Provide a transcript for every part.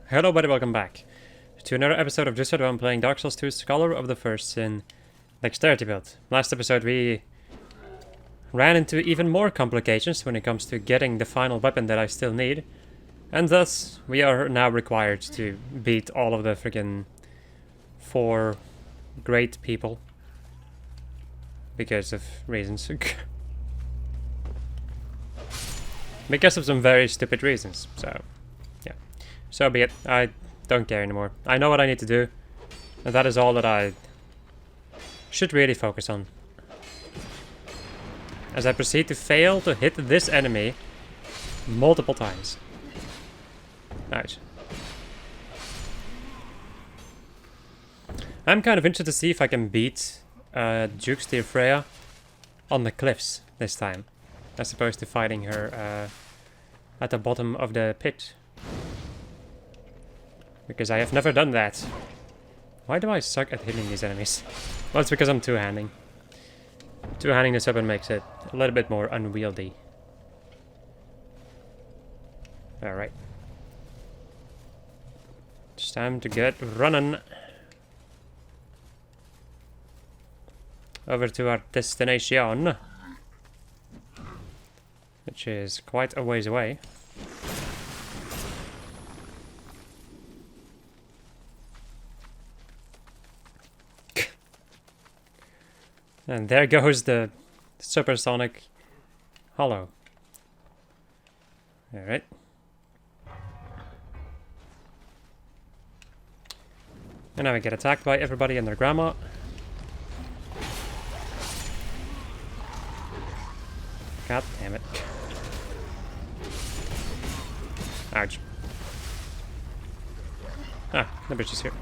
Hello buddy, welcome back to another episode of Just So I'm playing Dark Souls 2 Scholar of the First Sin Dexterity build. Last episode we ran into even more complications when it comes to getting the final weapon that I still need. And thus, we are now required to beat all of the freaking 4 great people. Because of reasons. Because of some very stupid reasons, so... So be it. I don't care anymore. I know what I need to do, and that is all that I should really focus on. As I proceed to fail to hit this enemy multiple times. Nice. I'm kind of interested to see if I can beat Duke's Dear Freya on the cliffs this time, as opposed to fighting her at the bottom of the pit. Because I have never done that. Why do I suck at hitting these enemies? Well, it's because I'm two-handing. Two-handing this weapon makes it a little bit more unwieldy. Alright. It's time to get running. Over to our destination. Which is quite a ways away. And there goes the supersonic hollow. Alright. And now we get attacked by everybody and their grandma. God damn it. Ouch. Ah, the bitch is here.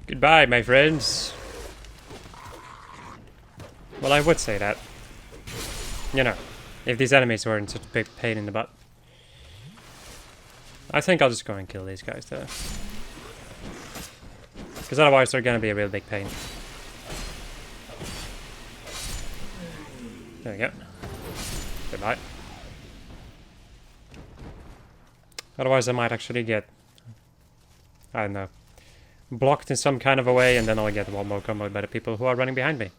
Goodbye, my friends. Well, I would say that. You know, if these enemies weren't such a big pain in the butt. I think I'll just go and kill these guys, though. Because otherwise they're gonna be a real big pain. There we go. Goodbye. Otherwise I might actually get... I don't know. Blocked in some kind of a way, and then I'll get one more combo by the people who are running behind me.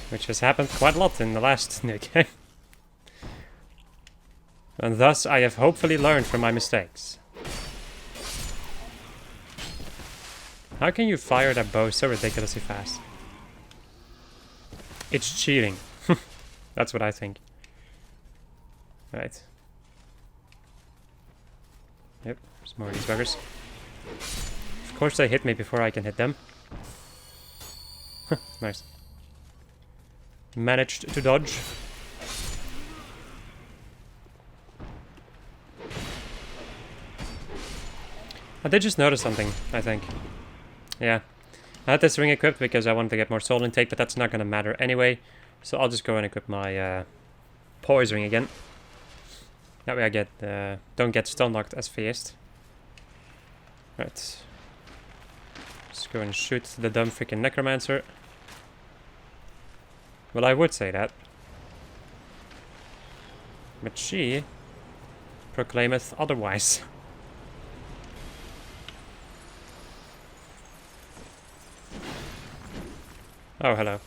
Which has happened quite a lot in the last new game. And thus I have hopefully learned from my mistakes. How can you fire that bow so ridiculously fast? It's cheating. That's what I think. Right. Yep. There's more of these buggers. Of course they hit me before I can hit them. Nice. Managed to dodge. I did just notice something, I think. Yeah. I had this ring equipped because I wanted to get more soul intake, but that's not going to matter anyway. So I'll just go and equip my poise ring again. That way I get don't get stun locked as fast. Right. Let's go and shoot the dumb freaking necromancer. Well, I would say that. But she proclaimeth otherwise. Oh, hello.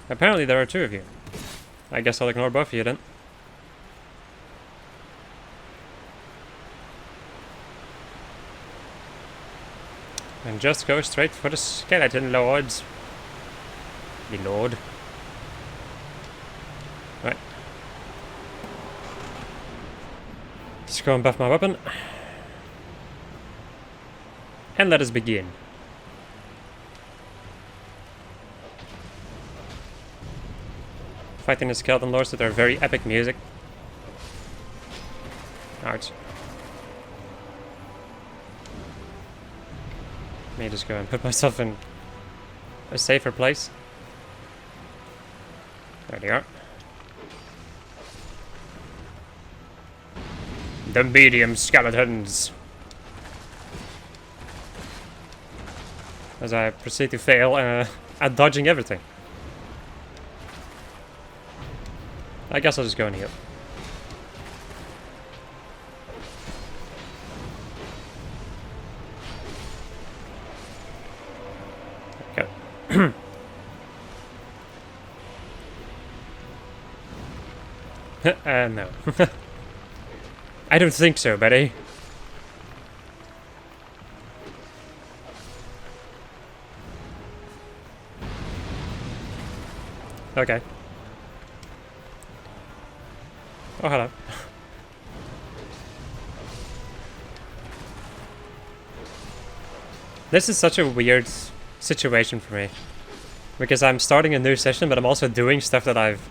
Apparently there are 2 of you. I guess I'll ignore both of you then. And just go straight for the skeleton lords. The lord. Right. Just go and buff my weapon. And let us begin. Fighting the skeleton lords with their very epic music. Ouch. Let me just go and put myself in a safer place. There they are. The medium skeletons. As I proceed to fail at dodging everything. I guess I'll just go and heal. Go. No. I don't think so, buddy. Okay. Oh, hello. This is such a weird situation for me. Because I'm starting a new session, but I'm also doing stuff that I've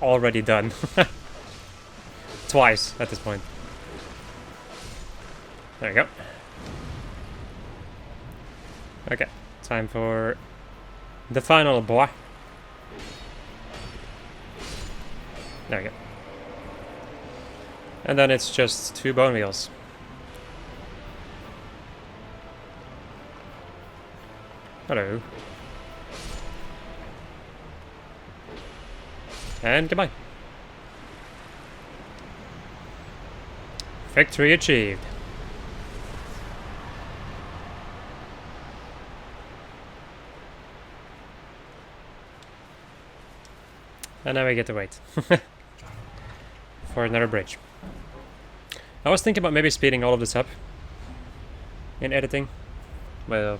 already done. Twice at this point. There we go. Okay, time for the final boy. There we go. And then it's just 2 bone wheels. Hello. And goodbye. Victory achieved. And now we get to wait. For another bridge. I was thinking about maybe speeding all of this up in editing. Well,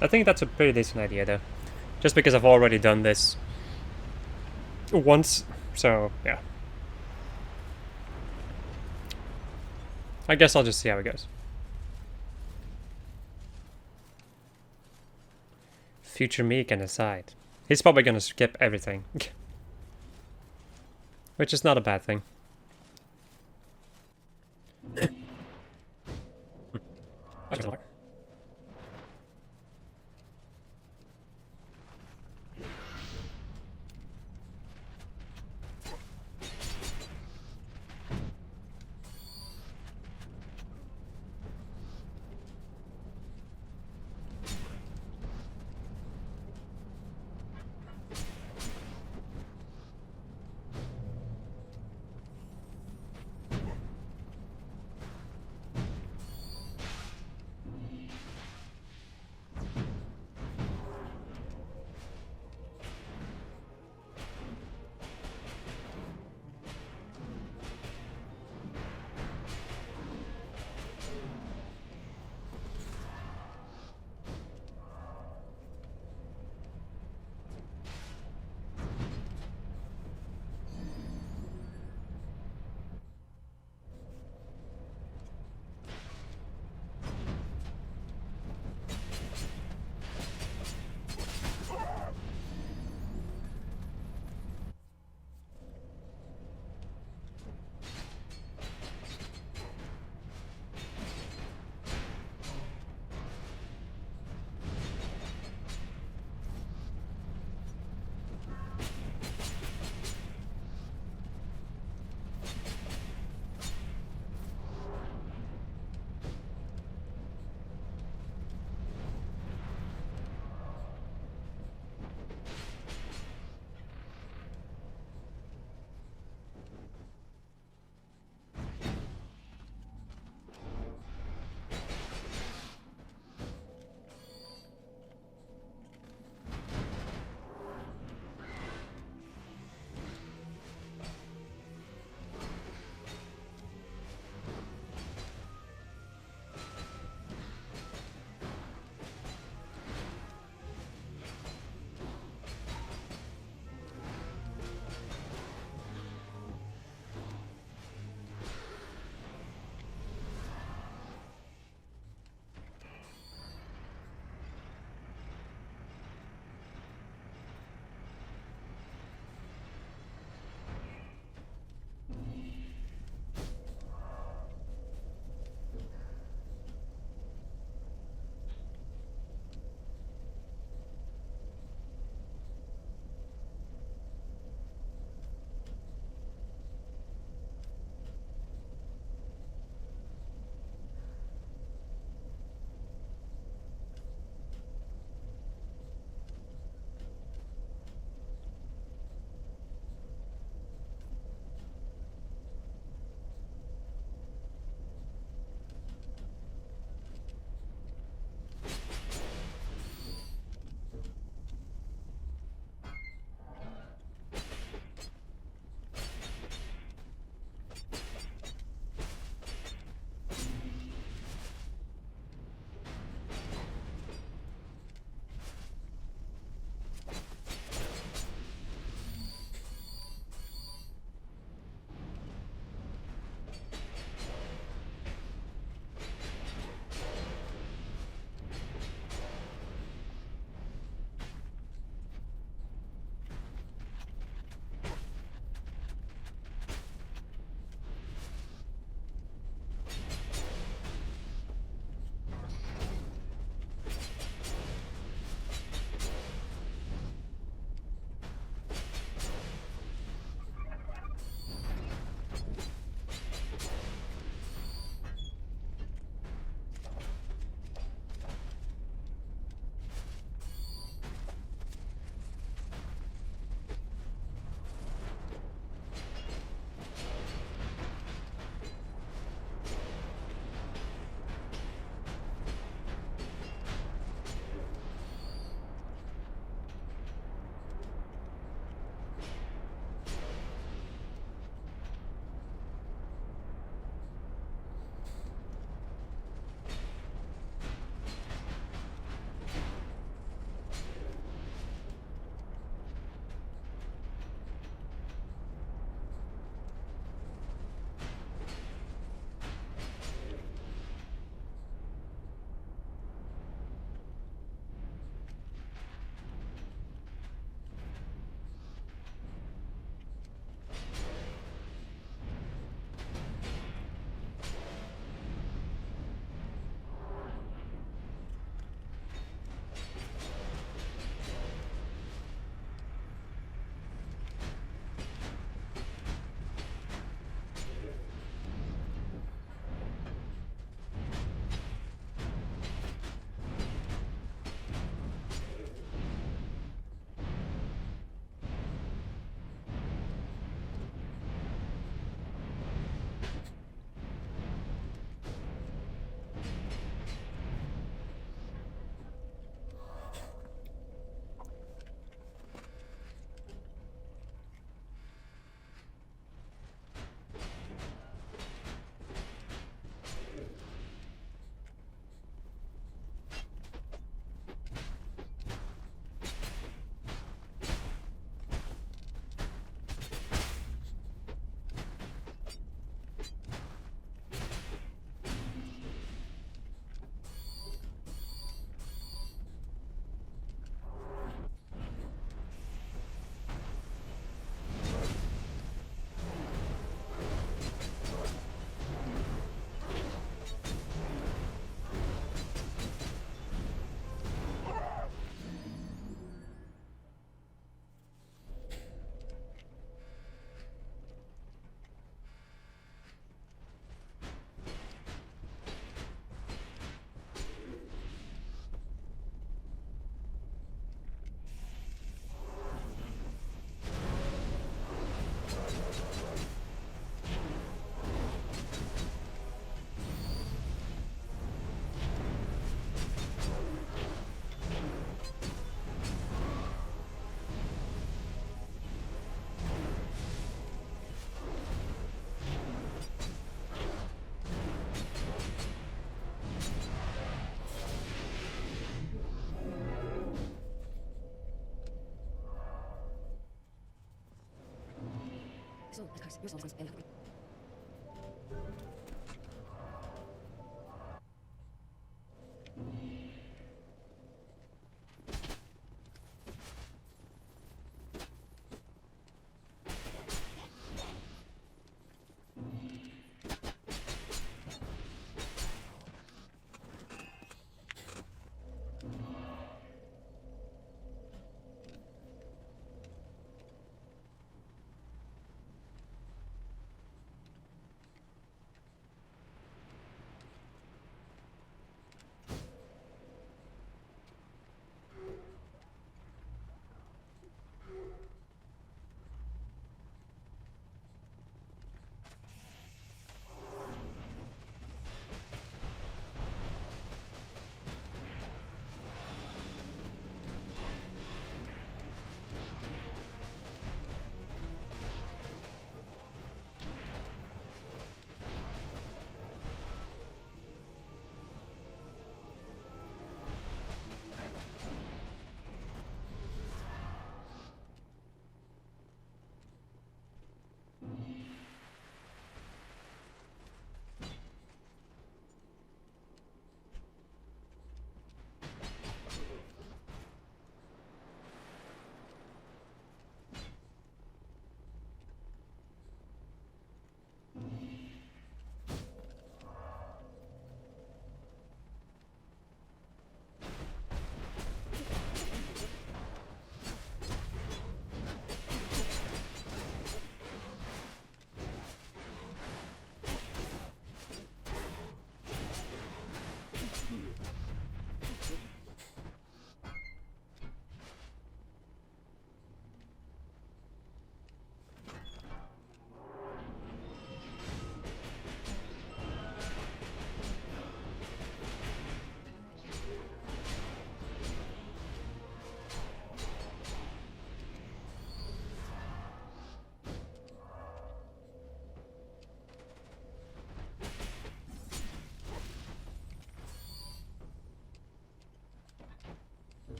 I think that's a pretty decent idea though. Just because I've already done this once, so yeah. I guess I'll just see how it goes. Future me can decide. He's probably gonna skip everything. Which is not a bad thing.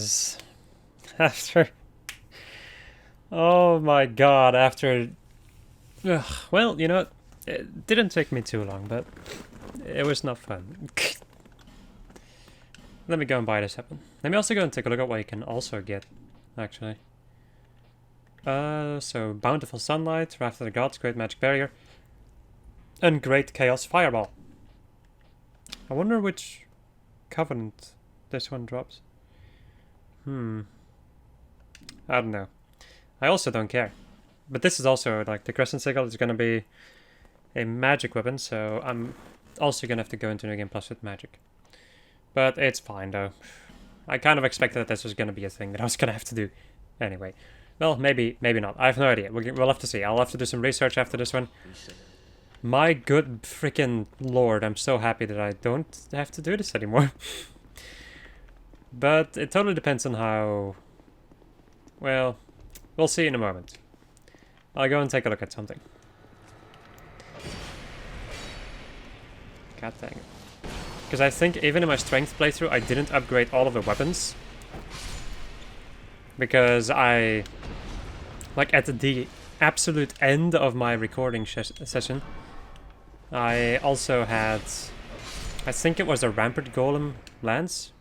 Because after... Oh my god, after... Ugh, well, you know, it didn't take me too long, but it was not fun. Let me go and buy this weapon. Let me also go and take a look at what you can also get, actually. So Bountiful Sunlight, Wrath of the Gods, Great Magic Barrier, and Great Chaos Fireball. I wonder which Covenant this one drops. I don't know. I also don't care. But this is also, like, the Crescent Sickle is gonna be a magic weapon, so I'm also gonna have to go into New Game Plus with magic. But it's fine, though. I kind of expected that this was gonna be a thing that I was gonna have to do anyway. Well, maybe not. I have no idea. We'll have to see. I'll have to do some research after this one. My good freaking lord, I'm so happy that I don't have to do this anymore. But it totally depends on how... Well, we'll see in a moment. I'll go and take a look at something. God dang it. Because I think even in my strength playthrough, I didn't upgrade all of the weapons. Because I... Like, at the absolute end of my recording session, I also had... I think it was a Rampart Golem lance.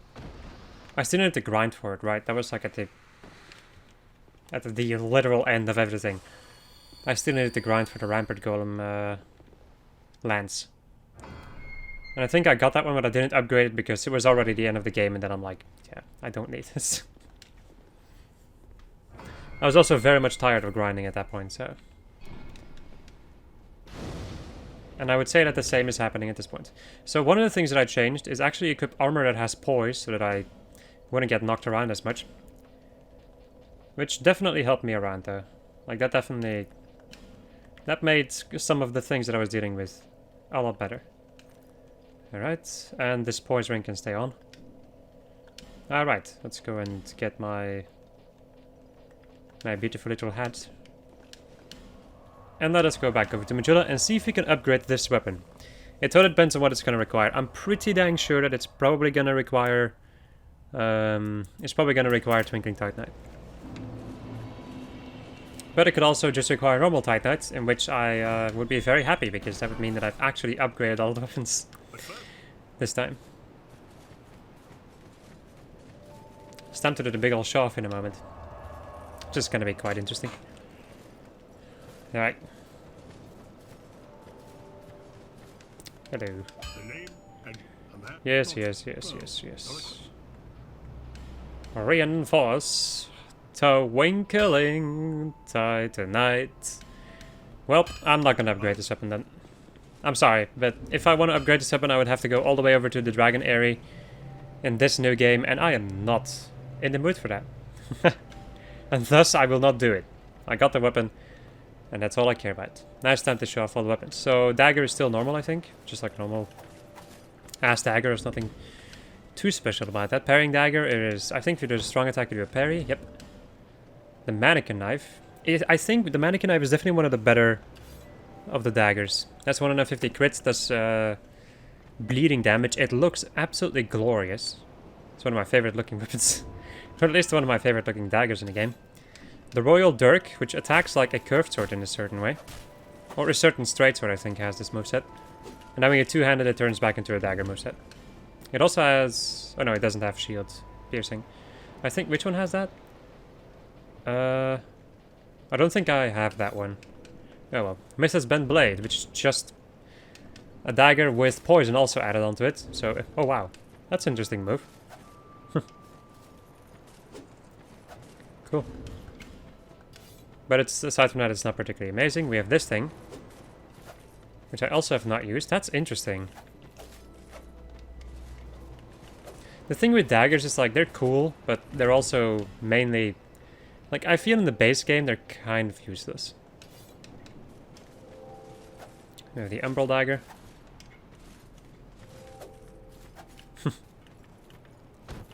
I still needed to grind for it, right? That was like at the literal end of everything. I still needed to grind for the Rampart Golem lance. And I think I got that one, but I didn't upgrade it because it was already the end of the game, and then I'm like, yeah, I don't need this. I was also very much tired of grinding at that point, so... And I would say that the same is happening at this point. So one of the things that I changed is actually equip armor that has poise, so that I wouldn't get knocked around as much. Which definitely helped me around, though. Like, that definitely... That made some of the things that I was dealing with a lot better. Alright, and this poise ring can stay on. Alright, let's go and get my beautiful little hat. And let us go back over to Majula and see if we can upgrade this weapon. It totally depends on what it's going to require. I'm pretty dang sure that it's probably going to require... Twinkling Titanite. But it could also just require normal Titanites, in which I would be very happy, because that would mean that I've actually upgraded all the weapons this time. It's time to do the big ol' show off in a moment. Which is going to be quite interesting. Alright. Hello. Yes. Reinforce. Twinkling Titanite. Well, I'm not gonna upgrade this weapon then. I'm sorry, but if I want to upgrade this weapon, I would have to go all the way over to the Dragon area in this new game, and I am not in the mood for that. And thus, I will not do it. I got the weapon, and that's all I care about. Now it's time to show off all the weapons. So, dagger is still normal, I think. Just like normal ass dagger. There's nothing too special about that. Parrying dagger is, I think if you do a strong attack, you do a parry. Yep. The mannequin knife. I think the mannequin knife is definitely one of the better of the daggers. That's 150 crits, does bleeding damage. It looks absolutely glorious. It's one of my favorite looking weapons. Or at least one of my favorite looking daggers in the game. The Royal Dirk, which attacks like a curved sword in a certain way. Or a certain straight sword, I think, has this moveset. And having it two-handed, it turns back into a dagger moveset. It also has... Oh no, it doesn't have shield piercing. I think... Which one has that? I don't think I have that one. Oh well. Mrs. Bent Blade, which is just a dagger with poison also added onto it. So, oh wow. That's an interesting move. Cool. But it's, aside from that, it's not particularly amazing. We have this thing, which I also have not used. That's interesting. The thing with daggers is, like, they're cool, but they're also mainly... Like, I feel in the base game, they're kind of useless. We have the Umbral Dagger.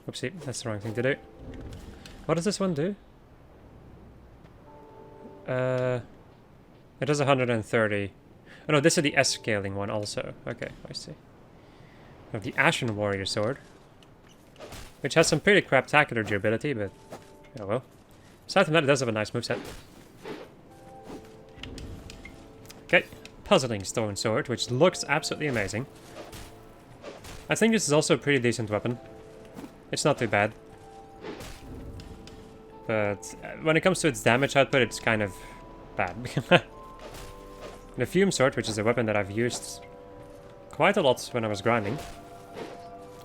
Oopsie, that's the wrong thing to do. What does this one do? It does 130. Oh no, this is the S-scaling one also. Okay, I see. We have the Ashen Warrior Sword, which has some pretty craptacular durability, but oh well. Aside from that, it does have a nice moveset. Okay, Puzzling Stone Sword, which looks absolutely amazing. I think this is also a pretty decent weapon. It's not too bad. But when it comes to its damage output, it's kind of bad. The Fume Sword, which is a weapon that I've used quite a lot when I was grinding.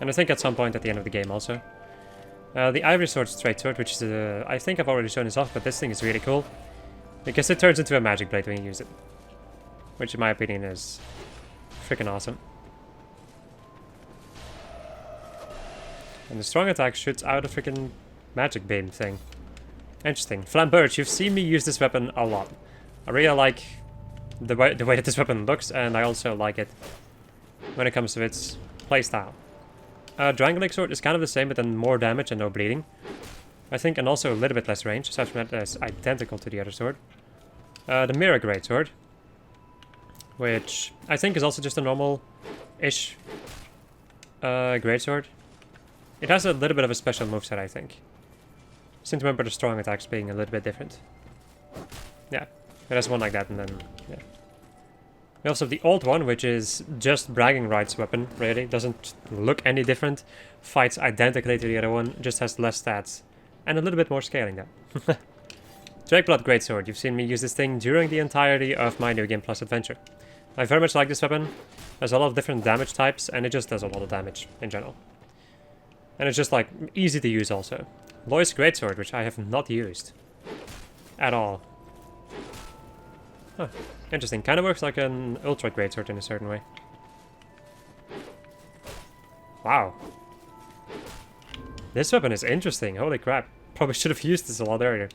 And I think at some point at the end of the game also. The Ivory Sword Straight Sword, which is I think I've already shown this off, but this thing is really cool. Because it turns into a magic blade when you use it. Which in my opinion is freaking awesome. And the strong attack shoots out a freaking magic beam thing. Interesting. Flamberge, you've seen me use this weapon a lot. I really like the way that this weapon looks, and I also like it when it comes to its playstyle. Drangleic Sword is kind of the same, but then more damage and no bleeding, I think, and also a little bit less range, aside from that it's identical to the other sword. The Mirror Greatsword, which I think is also just a normal-ish greatsword. It has a little bit of a special moveset, I think. Since remember the strong attacks being a little bit different. Yeah, it has one like that, and then, yeah. We also have the old one, which is just bragging rights weapon, really. Doesn't look any different. Fights identically to the other one, just has less stats. And a little bit more scaling, though. Drakeblood Greatsword. You've seen me use this thing during the entirety of my New Game Plus adventure. I very much like this weapon. There's a lot of different damage types, and it just does a lot of damage in general. And it's just, like, easy to use also. Lois Greatsword, which I have not used at all. Huh. Interesting. Kind of works like an Ultra Greatsword in a certain way. Wow. This weapon is interesting. Holy crap. Probably should have used this a lot earlier.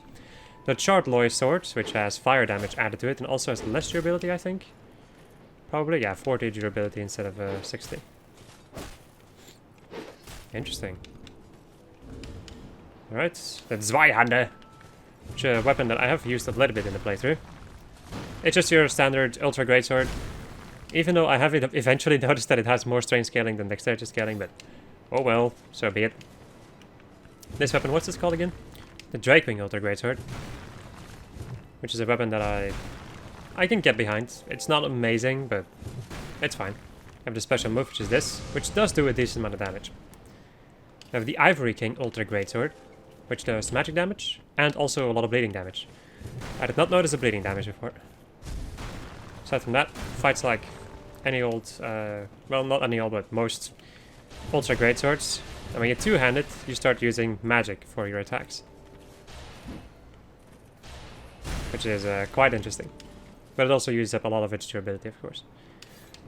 The Charred Lois Sword, which has fire damage added to it, and also has less durability, I think. Probably, yeah, 40 durability instead of 60. Interesting. Alright, the Zweihander, which is a weapon that I have used a little bit in the playthrough. It's just your standard Ultra Greatsword. Even though I have eventually noticed that it has more strength scaling than dexterity scaling, but oh well, so be it. This weapon, what's this called again? The Drakewing Ultra Greatsword. Which is a weapon that I can get behind. It's not amazing, but it's fine. I have the special move, which is this, which does do a decent amount of damage. I have the Ivory King Ultra Greatsword, which does magic damage, and also a lot of bleeding damage. I did not notice the bleeding damage before. Aside from that, fights like any old, well, not any old, but most Ultra Greatswords. And when you're two-handed, you start using magic for your attacks. Which is quite interesting. But it also uses up a lot of its durability, of course.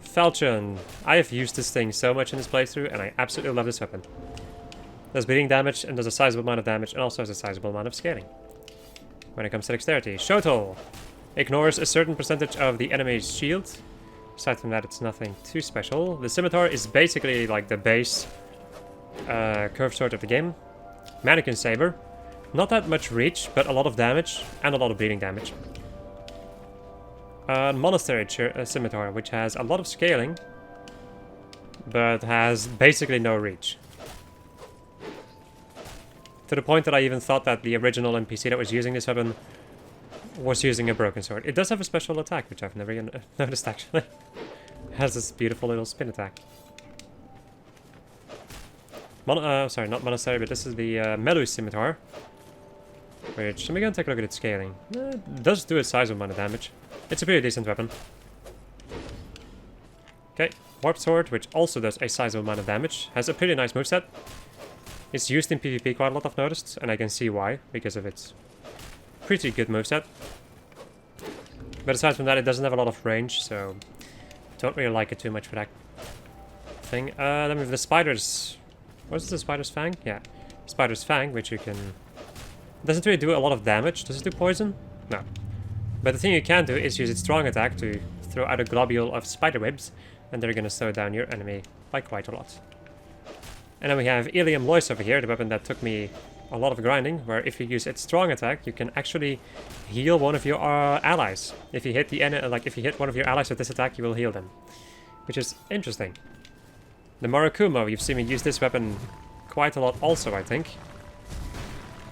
Falchion. I have used this thing so much in this playthrough, and I absolutely love this weapon. Does bleeding damage, and does a sizable amount of damage, and also has a sizable amount of scaling. When it comes to dexterity, Shoto ignores a certain percentage of the enemy's shield. Aside from that, it's nothing too special. The Scimitar is basically like the base curved sword of the game. Mannequin Saber. Not that much reach, but a lot of damage, and a lot of bleeding damage. Monastery Scimitar, which has a lot of scaling, but has basically no reach. To the point that I even thought that the original NPC that was using this weapon was using a broken sword. It does have a special attack, which I've never even noticed actually. It has this beautiful little spin attack. Sorry, not Monastery, but this is the Melu Scimitar. Which, let me go and take a look at its scaling. It does do a sizable amount of damage. It's a pretty decent weapon. Okay, Warp Sword, which also does a sizable amount of damage. Has a pretty nice moveset. It's used in PvP quite a lot, I've noticed, and I can see why, because of its pretty good moveset. But aside from that, it doesn't have a lot of range, so don't really like it too much for that thing. Then we have the Spider's... What is the Spider's Fang? Yeah, Spider's Fang, which you can... It doesn't really do a lot of damage. Does it do poison? No. But the thing you can do is use its strong attack to throw out a globule of spider webs, and they're going to slow down your enemy by quite a lot. And then we have Ilium Lois over here, the weapon that took me a lot of grinding, where if you use its strong attack, you can actually heal one of your allies. If you hit if you hit one of your allies with this attack, you will heal them, which is interesting. The Murakumo, you've seen me use this weapon quite a lot also, I think.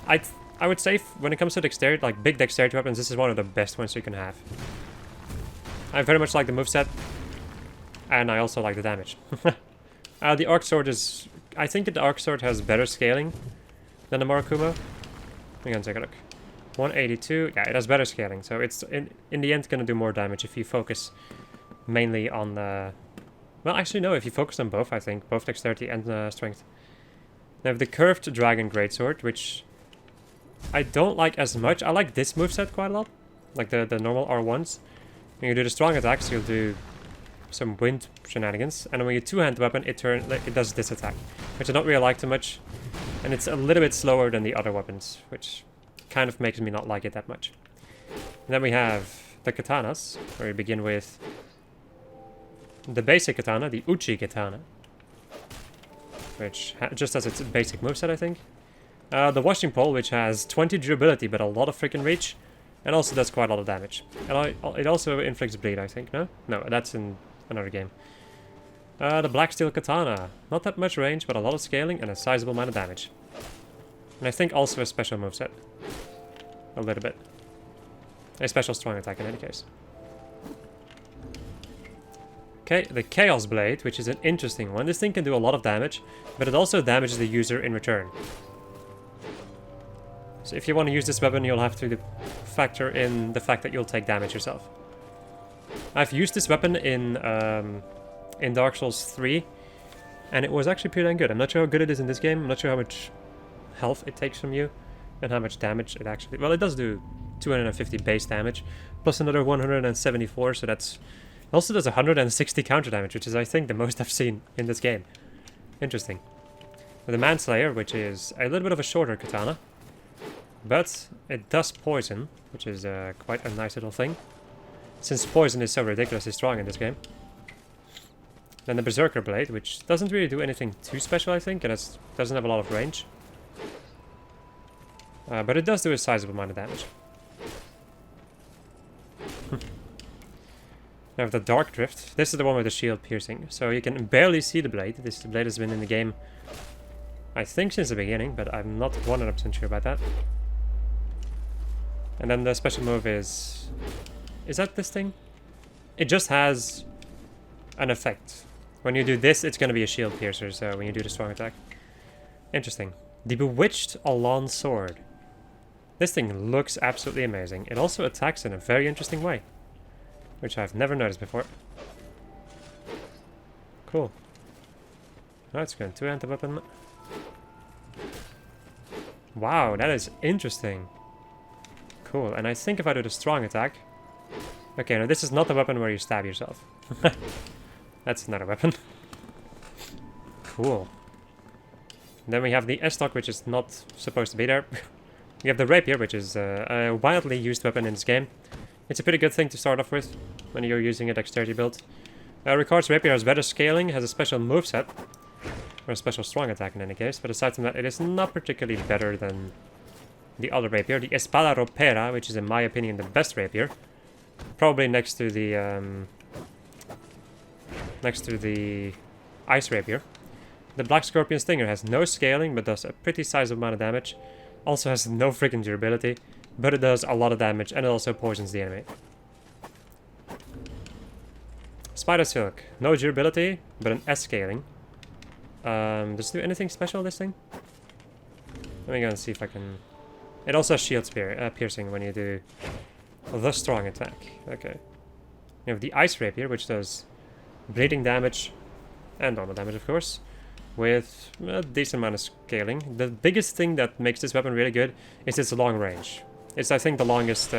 I would say when it comes to dexterity, like big dexterity weapons, this is one of the best ones you can have. I very much like the moveset, and I also like the damage. The Arc Sword is... I think that the Arc Sword has better scaling than the Murakumo. We're gonna take a look. 182, yeah, it has better scaling, so it's in the end gonna do more damage if you focus mainly on the... Well, actually no, if you focus on both, I think, both dexterity and strength. They have the Curved Dragon Greatsword, which I don't like as much. I like this moveset quite a lot, like the normal R1s. When you do the strong attacks, you'll do some wind shenanigans, and when you two-hand the weapon, it does this attack, which I don't really like too much, and it's a little bit slower than the other weapons, which kind of makes me not like it that much. And then we have the katanas, where we begin with the basic katana, the Uchi katana, which just has its basic moveset, I think. The washing pole, which has 20 durability, but a lot of freaking reach, and also does quite a lot of damage. And it also inflicts bleed, I think, no? No, that's in another game. The black steel katana, not that much range, but a lot of scaling and a sizable amount of damage. And I think also a special moveset. A little bit. A special strong attack in any case. Okay, the Chaos Blade, which is an interesting one. This thing can do a lot of damage, but it also damages the user in return. So if you want to use this weapon, you'll have to factor in the fact that you'll take damage yourself. I've used this weapon in Dark Souls 3, and it was actually pretty dang good. I'm not sure how good it is in this game. I'm not sure how much health it takes from you, and how much damage it actually... Well, it does do 250 base damage, plus another 174, so that's... It also does 160 counter damage, which is, I think, the most I've seen in this game. Interesting. The Manslayer, which is a little bit of a shorter katana, but it does poison, which is quite a nice little thing, since poison is so ridiculously strong in this game. Then the Berserker Blade, which doesn't really do anything too special, I think, and it doesn't have a lot of range. But it does do a sizable amount of damage. We have the Dark Drift. This is the one with the shield piercing, so you can barely see the blade. This blade has been in the game, I think, since the beginning, but I'm not 100% sure about that. And then the special move is... Is that this thing? It just has an effect. When you do this, it's going to be a shield piercer, so when you do the strong attack. Interesting. The Bewitched Alon Sword. This thing looks absolutely amazing. It also attacks in a very interesting way, which I've never noticed before. Cool. Now it's going to two-hand the weapon. Wow, that is interesting. Cool, and I think if I do the strong attack... Okay, now this is not the weapon where you stab yourself. That's another weapon. Cool. Then we have the S-Stock, which is not supposed to be there. We have the Rapier, which is a widely used weapon in this game. It's a pretty good thing to start off with when you're using a dexterity build. Ricard's Rapier has better scaling, has a special moveset, or a special strong attack in any case, but aside from that, it is not particularly better than the other Rapier, the Espada Ropera, which is in my opinion the best Rapier. Probably next to the Ice Rapier. The Black Scorpion Stinger has no scaling, but does a pretty sizable amount of damage. Also has no freaking durability, but it does a lot of damage, and it also poisons the enemy. Spider Silk, no durability, but an S scaling. Does it do anything special, this thing? Let me go and see if I can... It also has shield piercing when you do the strong attack. Okay. You have the Ice Rapier, which does bleeding damage, and normal damage, of course, with a decent amount of scaling. The biggest thing that makes this weapon really good is its long range. It's, I think, the longest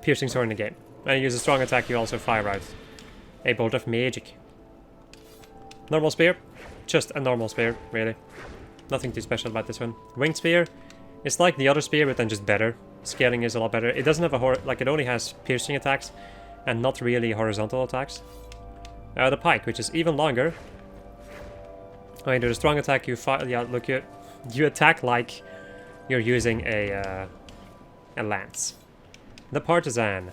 piercing sword in the game. When you use a strong attack, you also fire out a bolt of magic. Normal spear, just a normal spear, really. Nothing too special about this one. Winged spear, it's like the other spear, but then just better. Scaling is a lot better. It doesn't have a it only has piercing attacks, and not really horizontal attacks. The pike, which is even longer. When you do the strong attack, you you attack like you're using a lance. The partisan.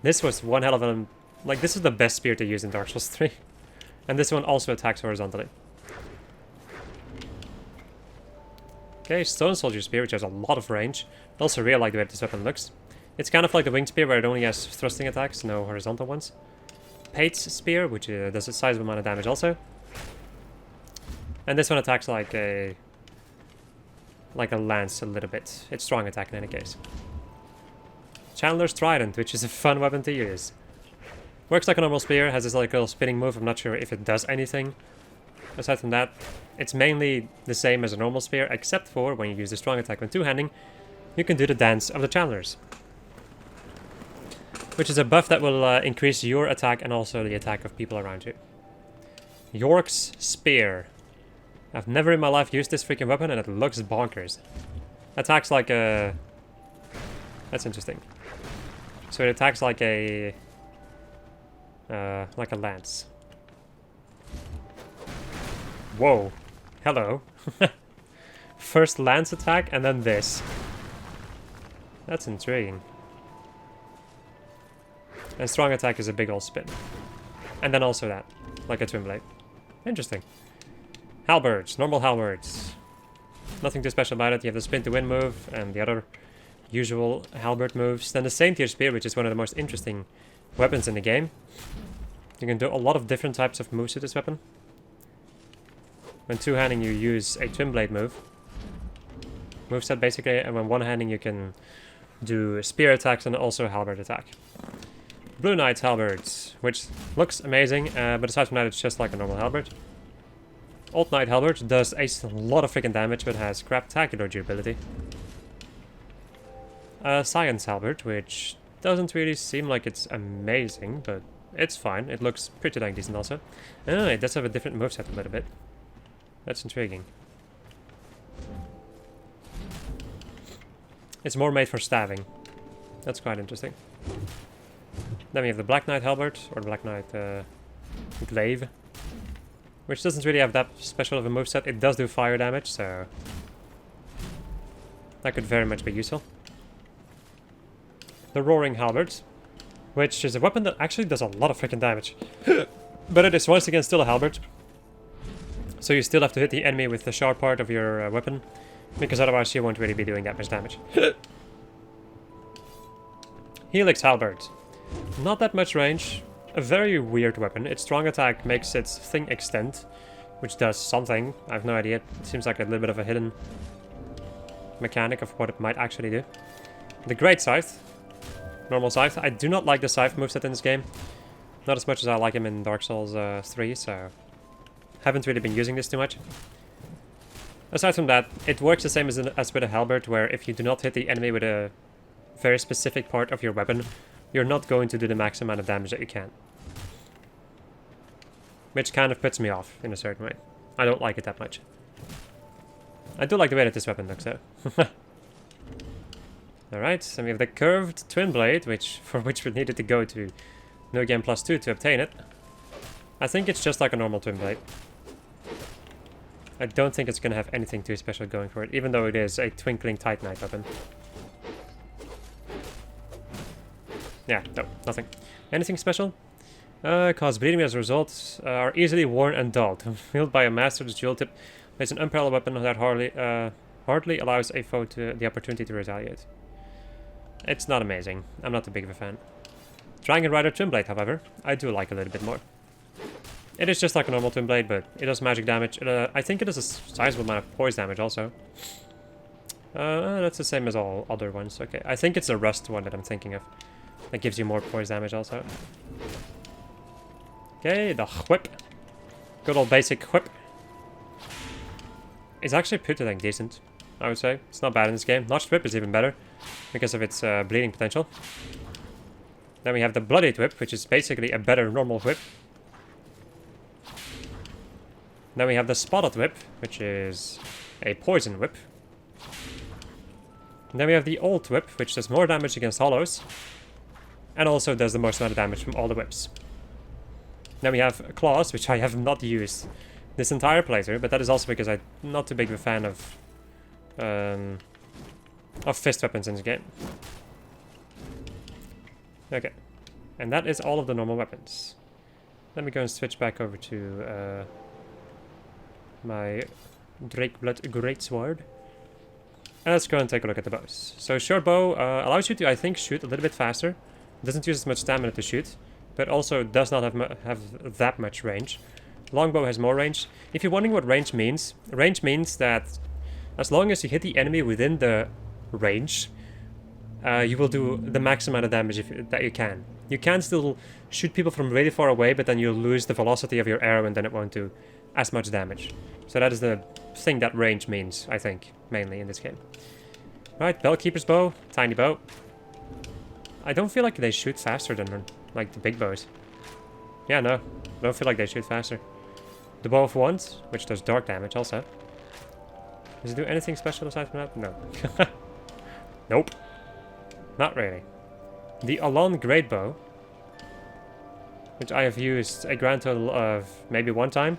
This was one hell of a... Like, this is the best spear to use in Dark Souls 3. And this one also attacks horizontally. Okay, Stone Soldier Spear, which has a lot of range. I also really like the way this weapon looks. It's kind of like the Winged Spear, where it only has thrusting attacks, no horizontal ones. Pate's Spear, which does a sizable amount of damage also. And this one attacks like a lance a little bit. It's strong attack in any case. Chandler's Trident, which is a fun weapon to use. Works like a normal spear, has this like little spinning move. I'm not sure if it does anything. Aside from that, it's mainly the same as a normal spear, except for when you use the strong attack when two-handing, you can do the dance of the Chandlers. Which is a buff that will increase your attack and also the attack of people around you. York's Spear. I've never in my life used this freaking weapon and it looks bonkers. Attacks like a... That's interesting. So it attacks like a lance. Whoa. Hello. First lance attack and then this. That's intriguing. And strong attack is a big ol' spin. And then also that. Like a twin blade. Interesting. Halberds. Normal halberds. Nothing too special about it. You have the spin to win move and the other usual halberd moves. Then the same tier spear, which is one of the most interesting weapons in the game. You can do a lot of different types of moves with this weapon. When two-handing you use a twin blade moveset basically, and when one-handing you can do spear attacks and also halberd attack. Blue Knight's halberds, which looks amazing, but aside from that it's just like a normal halberd. Old Knight halberd does a lot of freaking damage but has craptacular durability. Science halberd, which doesn't really seem like it's amazing, but it's fine. It looks pretty dang decent also. And it does have a different moveset a little bit. That's intriguing. It's more made for stabbing. That's quite interesting. Then we have the Black Knight halberd, or the Black Knight glaive, which doesn't really have that special of a moveset. It does do fire damage, so that could very much be useful. The Roaring halberd, which is a weapon that actually does a lot of freaking damage. But it is once again still a halberd. So you still have to hit the enemy with the sharp part of your weapon, because otherwise you won't really be doing that much damage. Helix halberd. Not that much range. A very weird weapon. Its strong attack makes its thing extend, which does something. I have no idea. It seems like a little bit of a hidden mechanic of what it might actually do. The Great Scythe. Normal Scythe. I do not like the Scythe moveset in this game. Not as much as I like him in Dark Souls 3, so haven't really been using this too much. Aside from that, it works the same as with a halberd, where if you do not hit the enemy with a very specific part of your weapon, you're not going to do the max amount of damage that you can. Which kind of puts me off in a certain way. I don't like it that much. I do like the way that this weapon looks though. Alright, then we have the curved twin blade, for which we needed to go to New Game Plus 2 to obtain it. I think it's just like a normal twin blade. I don't think it's going to have anything too special going for it, even though it is a twinkling titanite weapon. Yeah, no, nothing. Anything special? Cause bleeding as a result, are easily worn and dulled. Wielded by a master, this dual tip is an unparalleled weapon that hardly allows a foe the opportunity to retaliate. It's not amazing. I'm not too big of a fan. Dragon Rider Twin Blade, however, I do like a little bit more. It is just like a normal Twin Blade, but it does magic damage. I think it does a sizable amount of poise damage also. That's the same as all other ones. Okay, I think it's the Rust one that I'm thinking of. That gives you more poise damage also. Okay, the whip. Good old basic whip. It's actually pretty dang decent, I would say. It's not bad in this game. Notched whip is even better because of its bleeding potential. Then we have the bloodied whip, which is basically a better normal whip. Then we have the spotted whip, which is a poison whip. And then we have the old whip, which does more damage against hollows. And also does the most amount of damage from all the whips. Then we have claws, which I have not used this entire playthrough, but that is also because I'm not too big of a fan of fist weapons in this game. Okay, and that is all of the normal weapons. Let me go and switch back over to my Drakeblood Greatsword. Let's go and take a look at the bows. So short bow allows you to, I think, shoot a little bit faster. Doesn't use as much stamina to shoot, but also does not have that much range. Longbow has more range. If you're wondering what range means that as long as you hit the enemy within the range, you will do the max amount of damage that you can. You can still shoot people from really far away, but then you'll lose the velocity of your arrow and then it won't do as much damage. So that is the thing that range means, I think, mainly in this game. Right, Bellkeeper's bow, tiny bow. I don't feel like they shoot faster than like the big bows. Yeah, no, I don't feel like they shoot faster. The bow of wands, which does dark damage also. Does it do anything special aside from that? No. Nope. Not really. The Alon Great Bow, which I have used a grand total of maybe 1 time,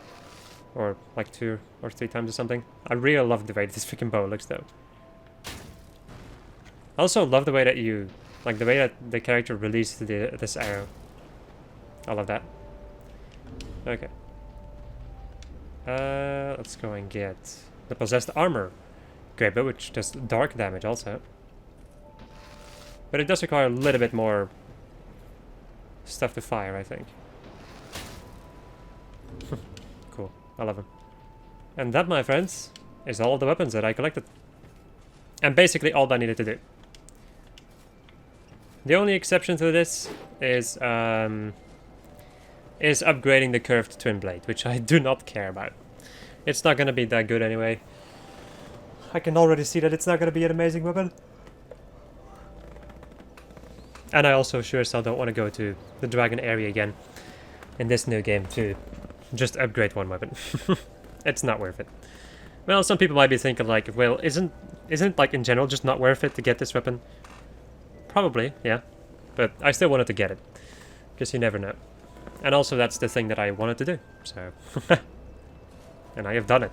or like 2 or 3 times or something. I really love the way this freaking bow looks though. I also love the way that the way that the character released this arrow. I love that. Okay. Let's go and get the Possessed Armor Great Bow, which does dark damage also. But it does require a little bit more stuff to fire, I think. Cool. I love them. And that, my friends, is all the weapons that I collected. And basically all that I needed to do. The only exception to this is upgrading the curved twin blade, which I do not care about. It's not gonna be that good anyway. I can already see that it's not gonna be an amazing weapon. And I also sure as hell don't want to go to the dragon area again in this new game to just upgrade one weapon. It's not worth it. Well, some people might be thinking like, well, isn't like in general just not worth it to get this weapon? Probably, yeah. But I still wanted to get it, because you never know. And also that's the thing that I wanted to do, so... And I have done it.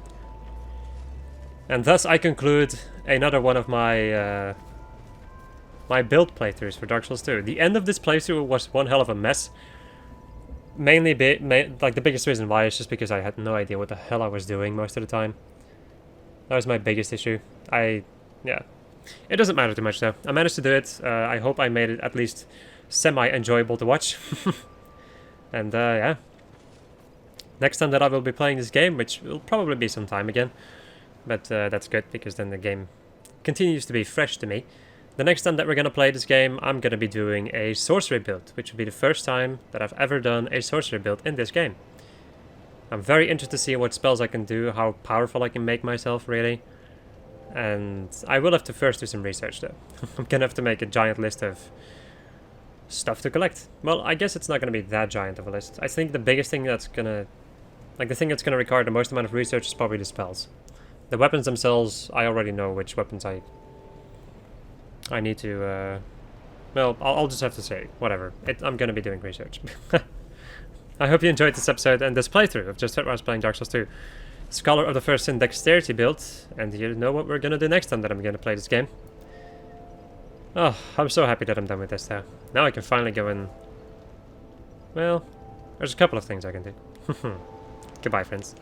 And thus I conclude another one of my my build playthroughs for Dark Souls 2. The end of this playthrough was one hell of a mess. Mainly, like the biggest reason why is just because I had no idea what the hell I was doing most of the time. That was my biggest issue. Yeah. It doesn't matter too much though. I managed to do it. I hope I made it at least semi-enjoyable to watch. And yeah. Next time that I will be playing this game, which will probably be some time again. But that's good, because then the game continues to be fresh to me. The next time that we're going to play this game, I'm going to be doing a sorcery build, which will be the first time that I've ever done a sorcery build in this game. I'm very interested to see what spells I can do, how powerful I can make myself, really. And I will have to first do some research, though. I'm going to have to make a giant list of stuff to collect. Well, I guess it's not going to be that giant of a list. I think the biggest thing that's going to... Like, the thing that's going to require the most amount of research is probably the spells. The weapons themselves, I already know which weapons I need to, well, I'll just have to say, whatever. I'm going to be doing research. I hope you enjoyed this episode and this playthrough of Just Heard When I was playing Dark Souls 2. Scholar of the First Sin Dexterity build, and you know what we're going to do next time that I'm going to play this game. Oh, I'm so happy that I'm done with this now. Now I can finally go and... Well, there's a couple of things I can do. Goodbye, friends.